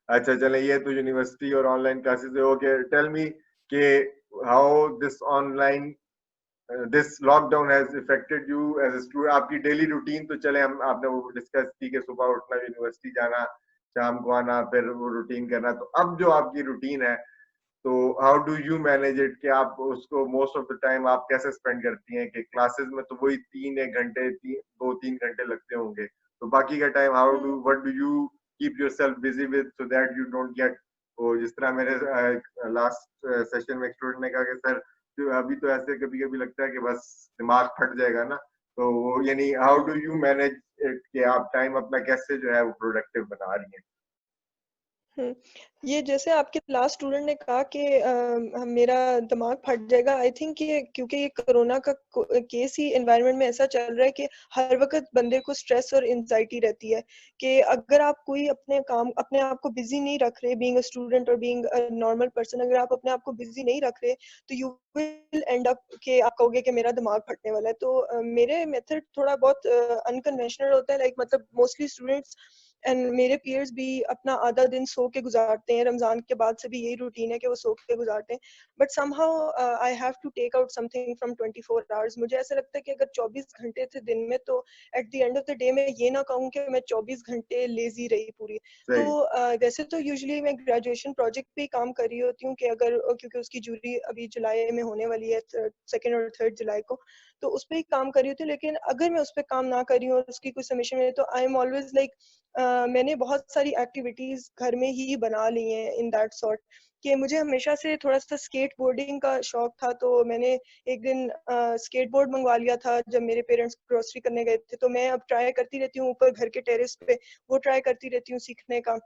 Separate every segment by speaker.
Speaker 1: अच्छा चले, ये तो यूनिवर्सिटी और ऑनलाइन क्लासेस है। ओके, टेल मी कि how this online this lockdown has affected you as a student. आपकी डेली रूटीन तो चले हम आपने वो डिस्कस की कि सुबह उठना, यूनिवर्सिटी जाना, शाम को आना, फिर वो रूटीन करना। तो अब जो आपकी रूटीन है, तो how do you manage it कि आप उसको मोस्ट ऑफ द टाइम आप कैसे स्पेंड करती हैं? कि क्लासेस में तो वही 3 1 घंटे, 2 3 घंटे लगते होंगे, तो बाकी का time how do what do you keep yourself busy with so that you don't get, वो जिस तरह मेरे लास्ट सेशन में एक स्टूडेंट ने कहा कि सर तो अभी तो ऐसे कभी कभी लगता है कि बस दिमाग फट जाएगा ना। तो वो यानी how do you manage it कि आप टाइम अपना कैसे जो है वो प्रोडक्टिव बना रही हैं?
Speaker 2: हुँ। ये जैसे आपके लास्ट स्टूडेंट ने कहा कि मेरा दिमाग फट जाएगा, आई थिंक ये क्योंकि ये कोरोना का केस ही एनवायरनमेंट में ऐसा चल रहा है कि हर वक़्त बंदे को स्ट्रेस और एंग्ज़ायटी रहती है कि अगर आप कोई अपने आप को बिज़ी नहीं रख रहे, बीइंग अ स्टूडेंट और बीइंग अ नॉर्मल पर्सन, अगर आप अपने आप को बिज़ी नहीं रख रहे, तो यू विल एंड अप कि आप कहोगे कि मेरा दिमाग फटने वाला है। तो मेरे मेथड थोड़ा बहुत अनकन्वेंशनल होता है, लाइक मतलब मोस्टली स्टूडेंट्स एंड मेरे पीयर्स भी अपना आधा दिन सो के गुजारते हैं। रमजान के बाद से भी यही रूटीन है कि वो सो के गुजारते हैं, but somehow I have to take out something from 24 hours. मुझे ऐसा लगता है कि अगर 24 घंटे थे दिन में, तो at the end of the day मैं ये ना कहूँ कि मैं 24 घंटे लेजी रही पूरी। तो
Speaker 1: सही।
Speaker 2: वैसे तो यूजुअली मैं ग्रेजुएशन प्रोजेक्ट पे काम कर रही होती हूँ कि अगर क्योंकि उसकी जूरी अभी जुलाई में होने वाली है, 2 और 3 जुलाई को, तो उस पर ही काम कर रही होती हूँ। लेकिन अगर मैं उस पर काम ना कर रही हूँ और उसकी कोई सबमिशन है, तो आई एम ऑलवेज लाइक मैंने बहुत सारी एक्टिविटीज घर में ही बना ली हैं इन दैट सॉर्ट कि मुझे हमेशा से थोड़ा सा स्केट बोर्डिंग का शौक था। तो मैंने एक दिन स्केट बोर्ड मंगवा लिया था जब मेरे पेरेंट्स ग्रोसरी करने गए थे। तो मैं अब ट्राई करती रहती हूँ ऊपर घर के टेरेस पे, वो ट्राई करती रहती हूँ सीखने का।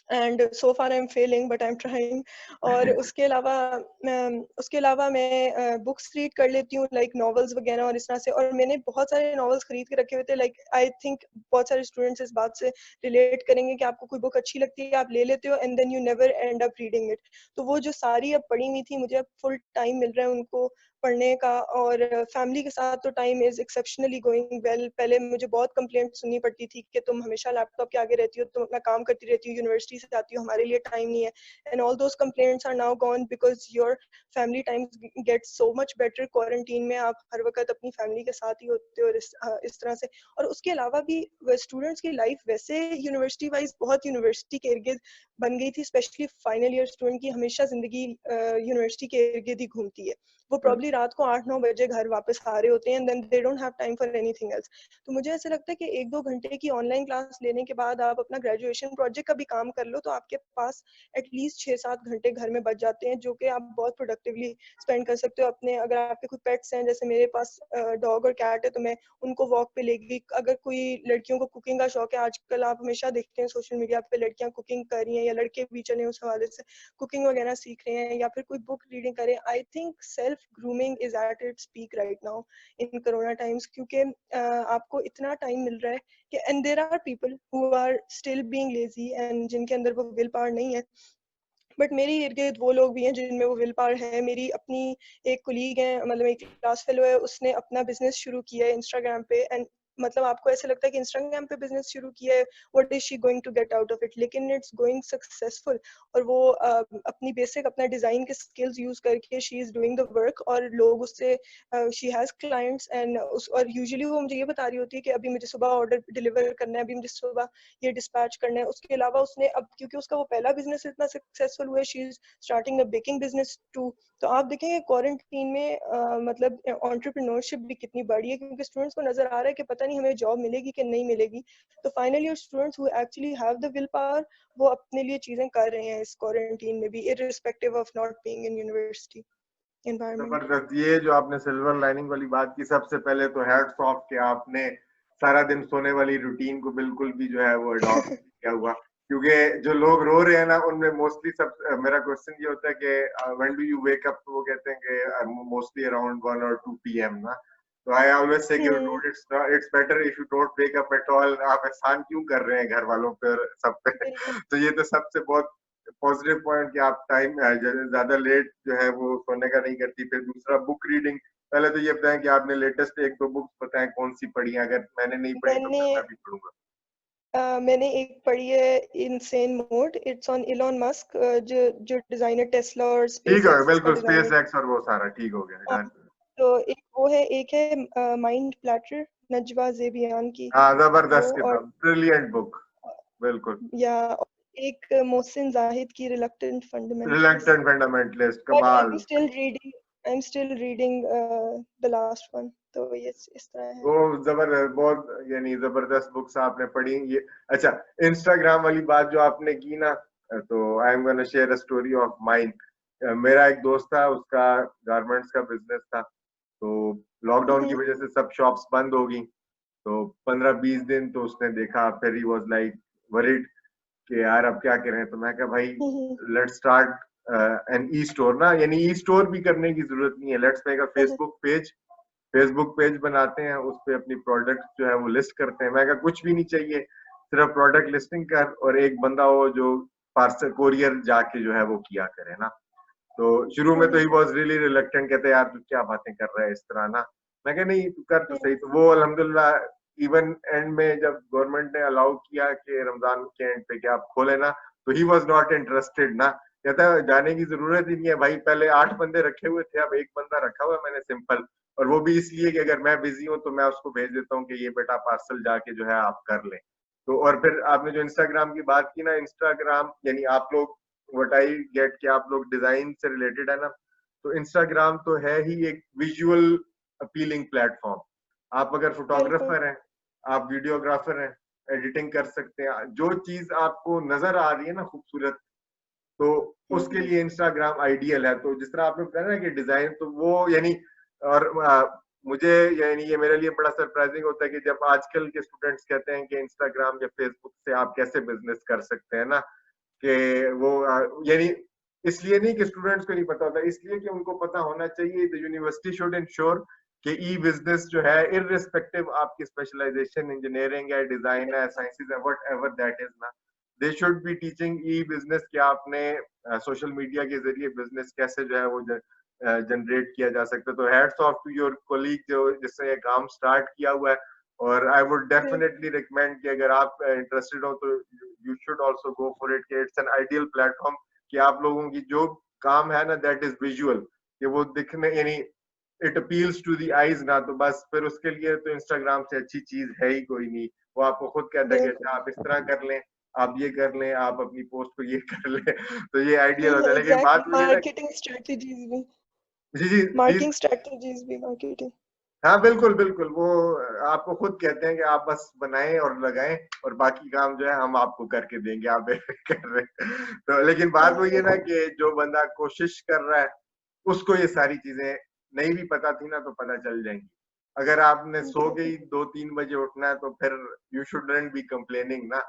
Speaker 2: And so far I am failing but I am trying. और उसके अलावा मैं बुक्स रीड कर लेती हूँ, लाइक नॉवेल्स वगैरह और इस तरह से। और मैंने बहुत सारे नॉवेल्स खरीद के रखे हुए थे, लाइक आई थिंक बहुत सारे स्टूडेंट्स इस बात से रिलेट करेंगे कि आपको कोई बुक अच्छी लगती है, आप ले लेते हो and then you never end up reading it. तो वो जो सारी अब पढ़ी हुई थी, मुझे अब फुल टाइम मिल रहा है उनको पढ़ने का। और फैमिली के साथ तो time is exceptionally going well. पहले मुझे बहुत कंप्लेंट सुननी पड़ती थी कि तुम हमेशा लैपटॉप के आगे रहती हो, तुम अपना काम करती रहती हो, यूनिवर्सिटी से आती हो, हमारे लिए टाइम नहीं है। And all those complaints are now gone because your family time gets so much better. Quarantine में आप हर वक्त अपनी फैमिली के साथ ही होते हो, और इस तरह से। और उसके अलावा भी स्टूडेंट्स की लाइफ वैसे यूनिवर्सिटी वाइज बहुत यूनिवर्सिटी के इर्द गिर्द बन गई थी, स्पेशली फाइनल ईयर स्टूडेंट की हमेशा जिंदगी यूनिवर्सिटी के इर्द गिर्द ही घूमती है। वो प्रॉब्ली रात को 8 9 बजे घर वापस आ रहे होते हैं, and then they don't have time for anything else. तो मुझे ऐसा लगता है कि 1 2 घंटे की ऑनलाइन क्लास लेने के बाद आप अपना ग्रेजुएशन प्रोजेक्ट का भी काम कर लो, तो आपके पास एटलीस्ट 6 7 घंटे घर में बच जाते हैं, जो कि आप बहुत प्रोडक्टिवली स्पेंड कर सकते हो अपने। अगर आपके कोई पेट्स हैं, जैसे मेरे पास डॉग और कैट है, तो मैं उनको वॉक पे ले गई। अगर कोई लड़कियों को कुकिंग का शौक है, आजकल आप हमेशा देखते हैं सोशल मीडिया पे लड़कियां कुकिंग कर रही हैं, या लड़के भी चले उस हवाले से कुकिंग वगैरह सीख रहे हैं, या फिर कोई बुक रीडिंग करें। I think self grooming is at its peak right now in corona times, क्योंकि आपको इतना टाइम मिल रहा है कि and there are people who are still being lazy and जिनके अंदर वो विल पावर नहीं है। बट मेरे इर्द गिर्द वो लोग भी हैं जिनमें वो विल पावर है। मेरी अपनी एक कोलीग है, मतलब एक क्लास फेलो है, उसने अपना बिजनेस शुरू किया है इंस्टाग्राम पे। एंड मतलब आपको ऐसा लगता है कि इंस्टाग्राम पे बिजनेस शुरू किया है, what is she going to get out of it, लेकिन इट्स गोइंग सक्सेसफुल। और वो अपनी बेसिक अपना डिजाइन के स्किल्स यूज करके she is doing the work, और लोग उससे शी हैज क्लाइंट्स। एंड और यूजुअली वो मुझे ये बता रही होती है कि अभी मुझे सुबह ऑर्डर डिलीवर करना है, अभी मुझे सुबह ये डिस्पैच करना है। उसके अलावा उसने अब, क्योंकि उसका वो पहला बिजनेस इतना सक्सेसफुल हुआ है, she is starting a baking business too. तो आप देखेंगे क्वारंटीन में मतलब एंटरप्रेन्योरशिप भी कितनी बढ़ी है, क्योंकि स्टूडेंट्स को नजर आ रहा है कि पता नहीं हमें जॉब मिलेगी कि नहीं मिलेगी। तो finally students who actually have the will power, वो अपने लिए चीजें कर रहे हैं इस क्वारंटीन में भी, irrespective of not being in university environment.
Speaker 1: जबरदस्त। ये जो आपने सिल्वर लाइनिंग वाली बात की, सबसे पहले तो हैट्स ऑफ कि आपने सारा दिन सोने वाली रूटीन को बिल्कुल भी जो है वो अडॉप्ट किया हुआ। क्योंकि जो लोग रो रहे हैं ना, उनमें मोस्टली सब मेरा क्वेश्चन ये होता है कि when do you wake up, तो वो कहते हैं कि मोस्टली अराउंड 1 or 2 PM ना। तो आई ऑलवेज से कि
Speaker 2: hmm.
Speaker 1: Dude it's better if you don't wake up at all. आप एहसान क्यों कर रहे हैं घर वालों पे और सब पे?
Speaker 2: बिल्कुल।
Speaker 1: तो ये तो सबसे बहुत पॉजिटिव पॉइंट कि आप टाइम ज्यादा लेट जो है वो सोने का नहीं करती। फिर दूसरा बुक रीडिंग, पहले तो ये बताएं कि आपने लेटेस्ट 1 2 बुक्स बताएं कौन सी पढ़ी हैं? अगर मैंने नहीं पढ़ी तो
Speaker 2: मैंने
Speaker 1: फिर मैं भी पढ़ूंगा।
Speaker 2: मैंने एक पढ़ी है insane mode, it's on Elon Musk, जो जो डिजाइनर टेस्ला और
Speaker 1: ठीक
Speaker 2: स्पेस
Speaker 1: है,
Speaker 2: एक्स का
Speaker 1: बिल्कुल स्पेस
Speaker 2: डिजाइनर।
Speaker 1: एक्स और वो सारा ठीक हो गया,
Speaker 2: हाँ,
Speaker 1: डन।
Speaker 2: तो एक वो है, एक है माइंड प्लैटर, नजवा जेबियान की,
Speaker 1: हाँ,
Speaker 2: वो।
Speaker 1: जबरदस्त
Speaker 2: और
Speaker 1: किताब, ब्रिलियंट बुक, बिल्कुल।
Speaker 2: या और एक मोहसिन जाहिद की reluctant fundamentalist.
Speaker 1: Reluctant fundamentalist,
Speaker 2: but I
Speaker 1: कमाल।
Speaker 2: Am still reading, the last one. तो ये इस तरह है।
Speaker 1: वो जबरदस्त, बहुत यानी जबरदस्त बुक्स आपने पढ़ी ये। अच्छा, इंस्टाग्राम वाली बात जो आपने की ना, तो I am gonna share a story of mine. मेरा एक दोस्त था, उसका गारमेंट्स का बिजनेस था, तो लॉकडाउन की
Speaker 2: हम्म,
Speaker 1: वजह से सब शॉप्स बंद हो गई। तो 15-20 दिन तो उसने देखा, फिर ही वाज लाइक वरीड कि यार अब क्या करें। तो मैं कहा भाई,
Speaker 2: hmm,
Speaker 1: let's start an e store ना, यानी ई स्टोर भी करने की जरूरत नहीं है, let's make a
Speaker 2: hmm,
Speaker 1: Facebook page बनाते हैं, उस पे अपनी प्रोडक्ट जो है वो लिस्ट करते हैं। मैं कहा कुछ भी नहीं चाहिए, सिर्फ प्रोडक्ट लिस्टिंग कर, और एक बंदा हो जो पार्सल कोरियर जाके जो है वो किया करे ना। तो शुरू में तो ही वॉज रियली रिलक्टेंट, कहते यार तू क्या बातें कर रहा है इस तरह ना। मैं कहा नहीं, तू कर तो
Speaker 2: हम्म,
Speaker 1: सही। तो वो अल्हम्दुलिल्लाह इवन एंड में जब गवर्नमेंट ने अलाउ किया कि रमजान के एंड पे कि आप खोले ना, तो ही वॉज नॉट इंटरेस्टेड ना। कहता है जाने की जरूरत ही नहीं है भाई, पहले 8 बंदे रखे हुए थे, अब एक बंदा रखा हुआ है मैंने सिंपल। और वो भी इसलिए कि अगर मैं बिजी हूँ तो मैं उसको भेज देता हूँ कि ये बेटा पार्सल जाके जो है आप कर लें। तो और फिर आपने जो इंस्टाग्राम की बात की ना, इंस्टाग्राम यानी आप लोग, व्हाट आई गेट कि आप लोग डिजाइन से रिलेटेड है ना, तो इंस्टाग्राम तो है ही एक विजुअल अपीलिंग प्लेटफॉर्म। आप अगर
Speaker 2: बिल्कुल।
Speaker 1: फोटोग्राफर हैं, आप वीडियोग्राफर हैं, एडिटिंग कर सकते हैं, जो चीज आपको नजर आ रही है ना खूबसूरत, तो उसके
Speaker 2: हम्म,
Speaker 1: लिए इंस्टाग्राम आइडियल है। तो जिस तरह आपने बताया ना कि डिजाइन, तो वो यानी, और मुझे यानी ये मेरे लिए बड़ा सरप्राइजिंग होता है कि जब आजकल के स्टूडेंट्स कहते हैं कि इंस्टाग्राम या फेसबुक से आप कैसे बिजनेस कर सकते हैं ना, कि वो यानी इसलिए नहीं कि स्टूडेंट्स को नहीं पता होता, इसलिए कि उनको पता होना चाहिए। द यूनिवर्सिटी शुड इंश्योर कि ई बिजनेस जो है, इररिस्पेक्टिव आपकी स्पेशलाइजेशन इंजीनियरिंग है, डिजाइन है, साइंसेज है, वट एवर दैट इज ना, they should be teaching E business कि आपने सोशल मीडिया के जरिए बिजनेस कैसे जो है वो जनरेट किया जा सकता है। तो hats off to your colleague जो जिसने ये काम स्टार्ट किया हुआ है। और आई वुड डेफिनेटली रिकमेंड कि अगर आप इंटरेस्टेड हो तो you should also go for it, कि इट्स एन आइडियल प्लेटफॉर्म कि आप लोगों की जो काम है ना, दैट इज विजुअल, कि वो दिखने यानी it appeals to the eyes ना, तो बस फिर उसके लिए तो इंस्टाग्राम से अच्छी चीज है ही कोई नहीं। वो आपको खुद कहता है कि
Speaker 2: बिल्कुल।
Speaker 1: अच्छा आप इस तरह कर लें, आप ये कर लें, आप अपनी पोस्ट को ये कर लें, तो ये आइडियल होता है। लेकिन
Speaker 2: एग्जैक्टली,
Speaker 1: बात वही है ना।
Speaker 2: मार्केटिंग स्ट्रेटजीज भी,
Speaker 1: जी जी प्लीज।
Speaker 2: मार्केटिंग।
Speaker 1: हाँ बिल्कुल बिल्कुल, वो आपको खुद कहते हैं कि आप बस बनाएं और लगाएं, और बाकी काम जो है हम आपको करके देंगे, आप कर रहे हैं। तो लेकिन बात वही है ना कि जो बंदा कोशिश कर रहा है, उसको ये सारी चीजें नहीं भी पता थी ना तो पता चल जाएंगी। अगर आपने सो के
Speaker 2: बिल्कुल।
Speaker 1: ही 2-3 बजे उठना है तो फिर यू शुडंट बी कंप्लेनिंग ना।